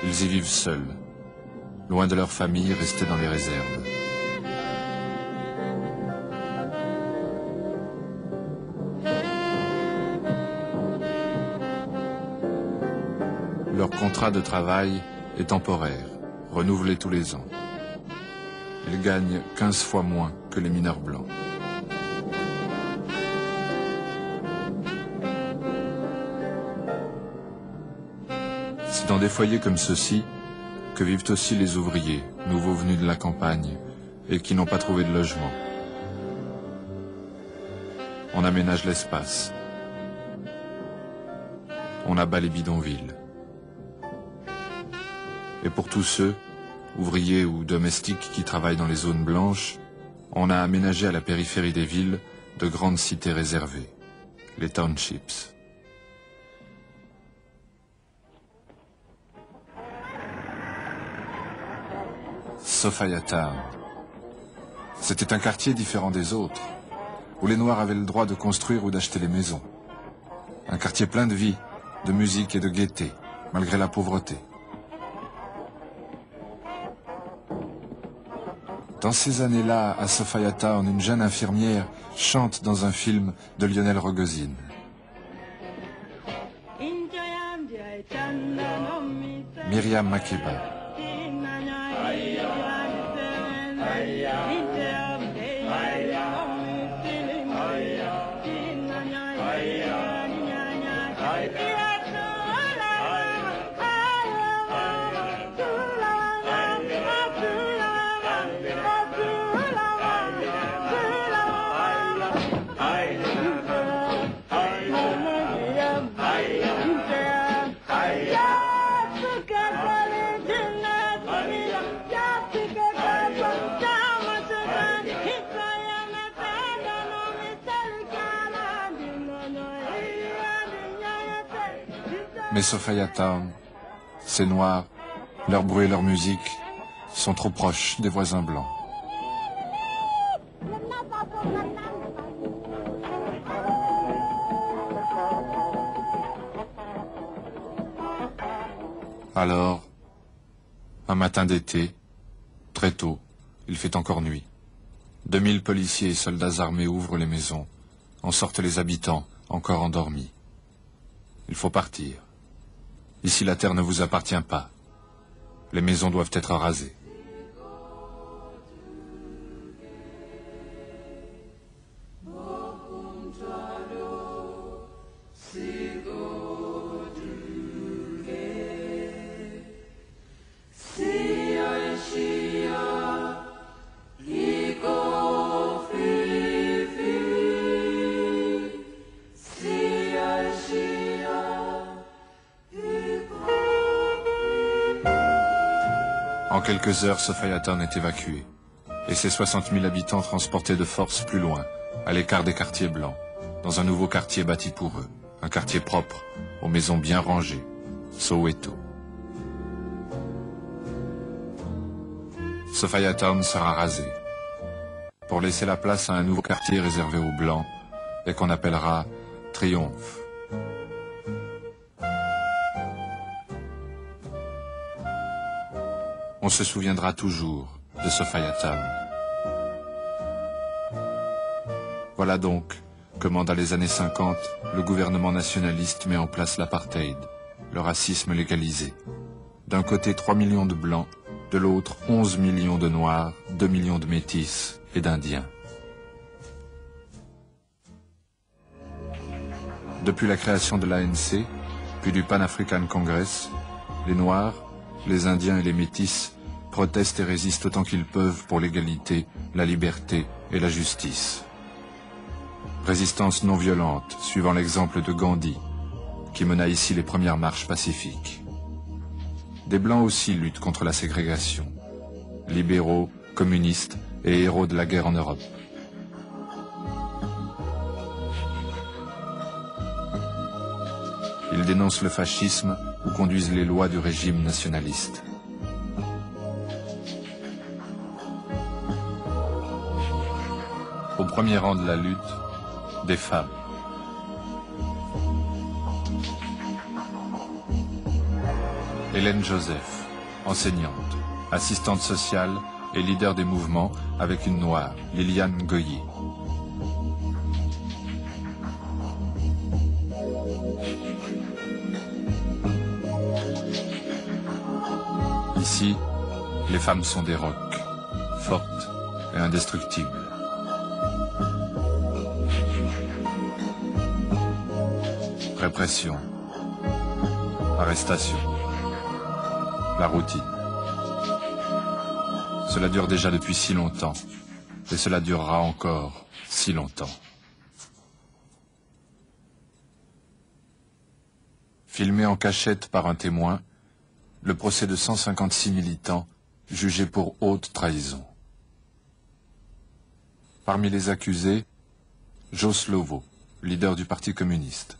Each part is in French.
Ils y vivent seuls, loin de leur famille, restés dans les réserves. Leur contrat de travail est temporaire, renouvelé tous les ans. Ils gagnent 15 fois moins que les mineurs blancs. C'est dans des foyers comme ceux-ci que vivent aussi les ouvriers, nouveaux venus de la campagne et qui n'ont pas trouvé de logement. On aménage l'espace. On abat les bidonvilles. Et pour tous ceux, ouvriers ou domestiques qui travaillent dans les zones blanches, on a aménagé à la périphérie des villes de grandes cités réservées, les townships. Sophiatown. C'était un quartier différent des autres, où les Noirs avaient le droit de construire ou d'acheter les maisons. Un quartier plein de vie, de musique et de gaieté, malgré la pauvreté. Dans ces années-là, à Sophiatown, une jeune infirmière chante dans un film de Lionel Rogozin. Myriam Makeba. Mais Sophiatown, ces Noirs, leur bruit et leur musique sont trop proches des voisins blancs. Alors, un matin d'été, très tôt, il fait encore nuit. 2000 policiers et soldats armés ouvrent les maisons, en sortent les habitants, encore endormis. Il faut partir. Ici, la terre ne vous appartient pas. Les maisons doivent être rasées. En quelques heures, Sophiatown est évacuée, et ses 60 000 habitants transportés de force plus loin, à l'écart des quartiers blancs, dans un nouveau quartier bâti pour eux, un quartier propre, aux maisons bien rangées, Soweto. Sophiatown sera rasé, pour laisser la place à un nouveau quartier réservé aux Blancs, et qu'on appellera Triomphe. On se souviendra toujours de Sophiatown. Voilà donc comment, dans les années 50, le gouvernement nationaliste met en place l'apartheid, le racisme légalisé. D'un côté 3 millions de Blancs, de l'autre 11 millions de Noirs, 2 millions de Métis et d'Indiens. Depuis la création de l'ANC, puis du Pan African Congress, les Noirs, les Indiens et les Métis protestent et résistent autant qu'ils peuvent pour l'égalité, la liberté et la justice. Résistance non violente, suivant l'exemple de Gandhi, qui mena ici les premières marches pacifiques. Des Blancs aussi luttent contre la ségrégation. Libéraux, communistes et héros de la guerre en Europe. Ils dénoncent le fascisme ou conduisent les lois du régime nationaliste. Au premier rang de la lutte, des femmes. Hélène Joseph, enseignante, assistante sociale et leader des mouvements avec une noire, Liliane Goyer. Ici, les femmes sont des rocs, fortes et indestructibles. Répression, arrestation, la routine. Cela dure déjà depuis si longtemps, et cela durera encore si longtemps. Filmé en cachette par un témoin, le procès de 156 militants jugés pour haute trahison. Parmi les accusés, Jos Lovo, leader du Parti communiste,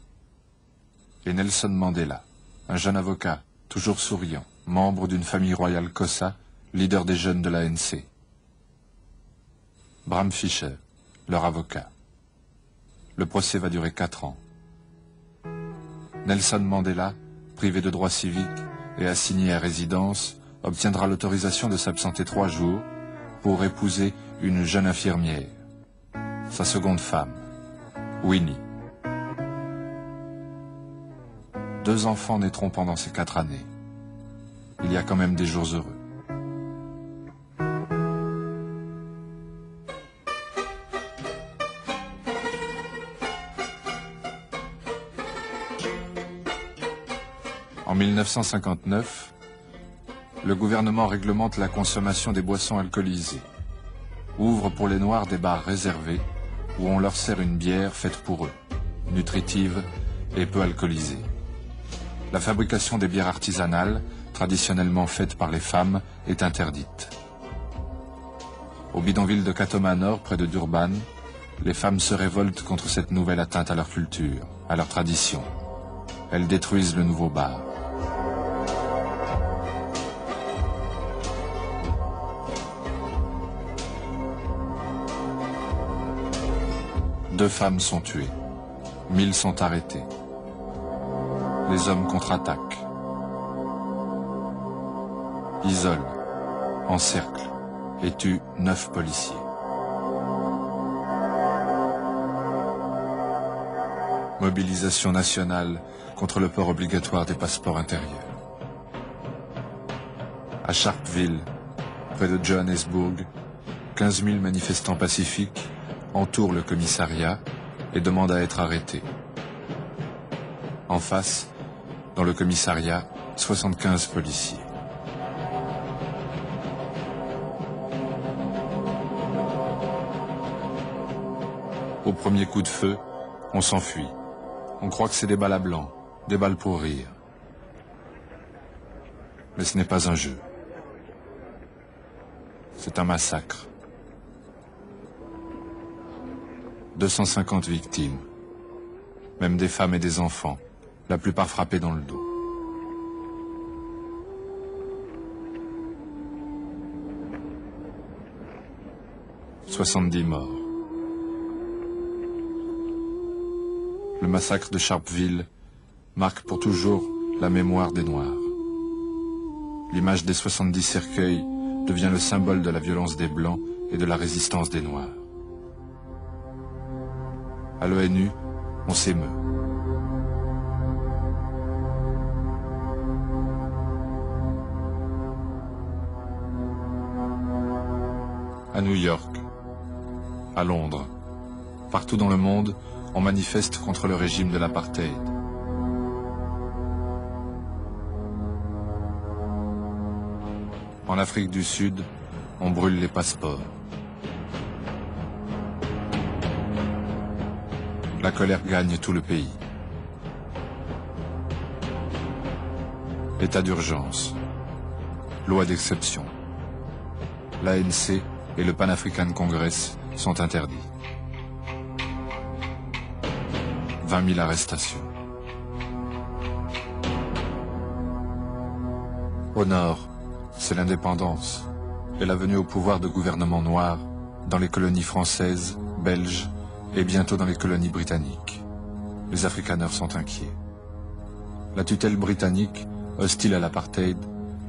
et Nelson Mandela, un jeune avocat, toujours souriant, membre d'une famille royale Xhosa, leader des jeunes de l'ANC. Bram Fischer, leur avocat. Le procès va durer 4 ans. Nelson Mandela, privé de droits civiques et assigné à résidence, obtiendra l'autorisation de s'absenter 3 jours pour épouser une jeune infirmière, sa seconde femme, Winnie. 2 enfants naîtront pendant ces 4 années. Il y a quand même des jours heureux. En 1959, le gouvernement réglemente la consommation des boissons alcoolisées, ouvre pour les Noirs des bars réservés où on leur sert une bière faite pour eux, nutritive et peu alcoolisée. La fabrication des bières artisanales, traditionnellement faites par les femmes, est interdite. Au bidonville de Katoma Nord, près de Durban, les femmes se révoltent contre cette nouvelle atteinte à leur culture, à leur tradition. Elles détruisent le nouveau bar. Deux femmes sont tuées. 1000 sont arrêtés. Les hommes contre-attaquent. Isolent, encerclent et tuent 9 policiers. Mobilisation nationale contre le port obligatoire des passeports intérieurs. À Sharpeville, près de Johannesburg, 15 000 manifestants pacifiques entourent le commissariat et demandent à être arrêtés. En face, dans le commissariat, 75 policiers. Au premier coup de feu, on s'enfuit. On croit que c'est des balles à blanc, des balles pour rire. Mais ce n'est pas un jeu. C'est un massacre. 250 victimes, même des femmes et des enfants, la plupart frappés dans le dos. « 70 morts. Le massacre de Sharpeville marque pour toujours la mémoire des Noirs. L'image des 70 cercueils devient le symbole de la violence des Blancs et de la résistance des Noirs. À l'ONU, on s'émeut. À New York, à Londres, partout dans le monde, on manifeste contre le régime de l'apartheid. En Afrique du Sud, on brûle les passeports. La colère gagne tout le pays. État d'urgence. Loi d'exception. L'ANC et le Pan African Congress sont interdits. 20 000 arrestations. Au nord, c'est l'indépendance et la venue au pouvoir de gouvernements noirs dans les colonies françaises, belges et bientôt dans les colonies britanniques. Les Afrikaners sont inquiets. La tutelle britannique hostile à l'apartheid,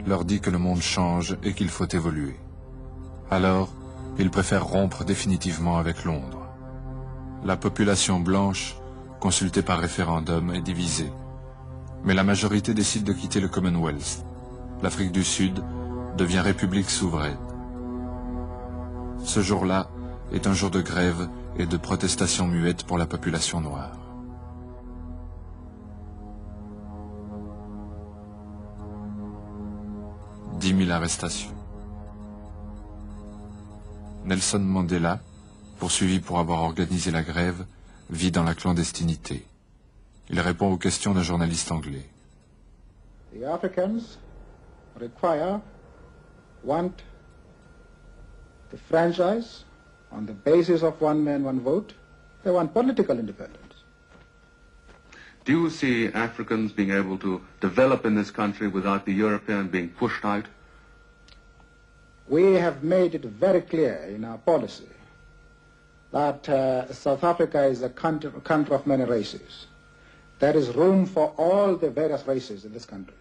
leur dit que le monde change et qu'il faut évoluer. Alors, ils préfèrent rompre définitivement avec Londres. La population blanche, consultée par référendum, est divisée. Mais la majorité décide de quitter le Commonwealth. L'Afrique du Sud devient république souveraine. Ce jour-là est un jour de grève et de protestation muette pour la population noire. « 10 000 arrestations. Nelson Mandela, poursuivi pour avoir organisé la grève, vit dans la clandestinité. Il répond aux questions d'un journaliste anglais. The Africans want the franchise on the basis of one man, one vote. They want political independence. Do you see Africans being able to develop in this country without the European being pushed out? We have made it very clear in our policy that South Africa is a country of many races. There is room for all the various races in this country.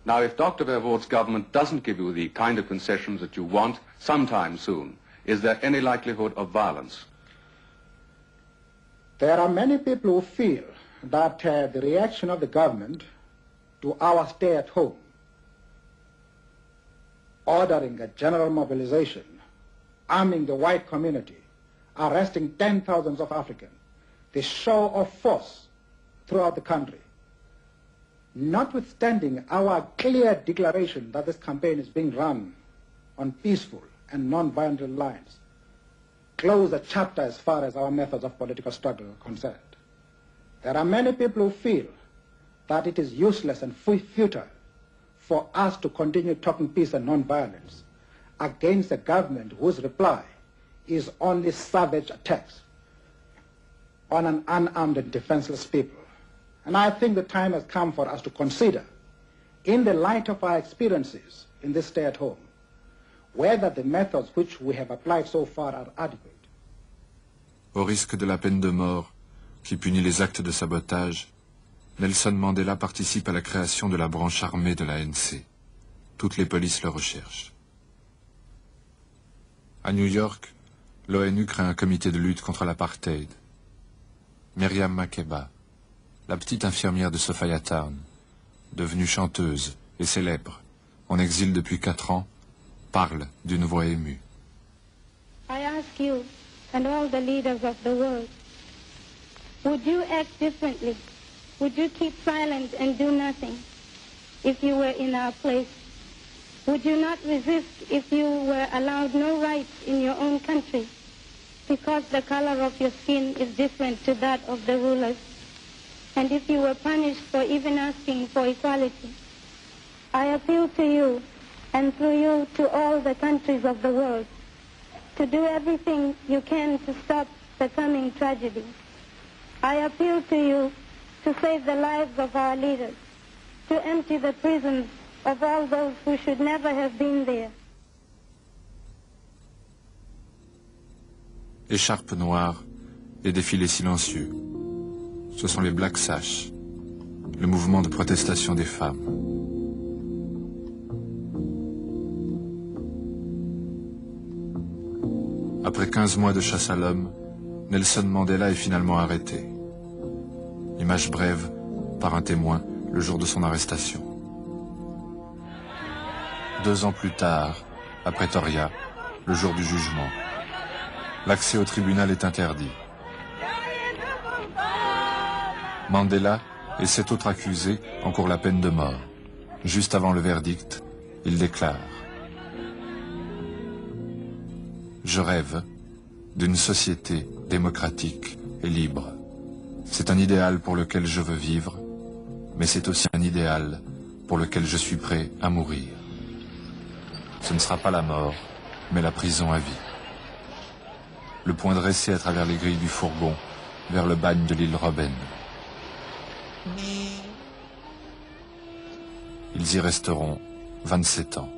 Now, if Dr. Verwoerd's government doesn't give you the kind of concessions that you want sometime soon, is there any likelihood of violence? There are many people who feel that the reaction of the government to our stay at home, ordering a general mobilization, arming the white community, arresting 10,000s of Africans, the show of force throughout the country, notwithstanding our clear declaration that this campaign is being run on peaceful and non-violent lines, close the chapter as far as our methods of political struggle are concerned. There are many people who feel that it is useless and futile for us to continue talking peace and non-violence against a government whose reply is only savage attacks on an unarmed and defenseless people. And I think the time has come for us to consider, in the light of our experiences in this stay at home, whether the methods which we have applied so far are adequate. Au risque de la peine de mort, qui punit les actes de sabotage, Nelson Mandela participe à la création de la branche armée de l'ANC. Toutes les polices le recherchent. À New York, l'ONU crée un comité de lutte contre l'apartheid. Miriam Makeba, la petite infirmière de Sophiatown, devenue chanteuse et célèbre, en exil depuis 4 ans, parle d'une voix émue. I ask you and all the leaders of the world, would you act differently? Would you keep silent and do nothing if you were in our place? Would you not resist if you were allowed no rights in your own country because the color of your skin is different to that of the rulers? And if you were punished for even asking for equality? I appeal to you and through you to all the countries of the world to do everything you can to stop the coming tragedy. I appeal to you to save the lives of our leaders, to empty the prisons of all those who should never have been there. Écharpe noire et défilé silencieux. Ce sont les Black Sash, le mouvement de protestation des femmes. Après 15 mois de chasse à l'homme, Nelson Mandela est finalement arrêté. Image brève, par un témoin, le jour de son arrestation. 2 ans plus tard, à Pretoria, le jour du jugement. L'accès au tribunal est interdit. Mandela et 7 autres accusés encourent la peine de mort. Juste avant le verdict, il déclare: « Je rêve d'une société démocratique et libre. C'est un idéal pour lequel je veux vivre, mais c'est aussi un idéal pour lequel je suis prêt à mourir. Ce ne sera pas la mort, mais la prison à vie. » Le poing dressé à travers les grilles du fourgon, vers le bagne de l'île Robben. Ils y resteront 27 ans.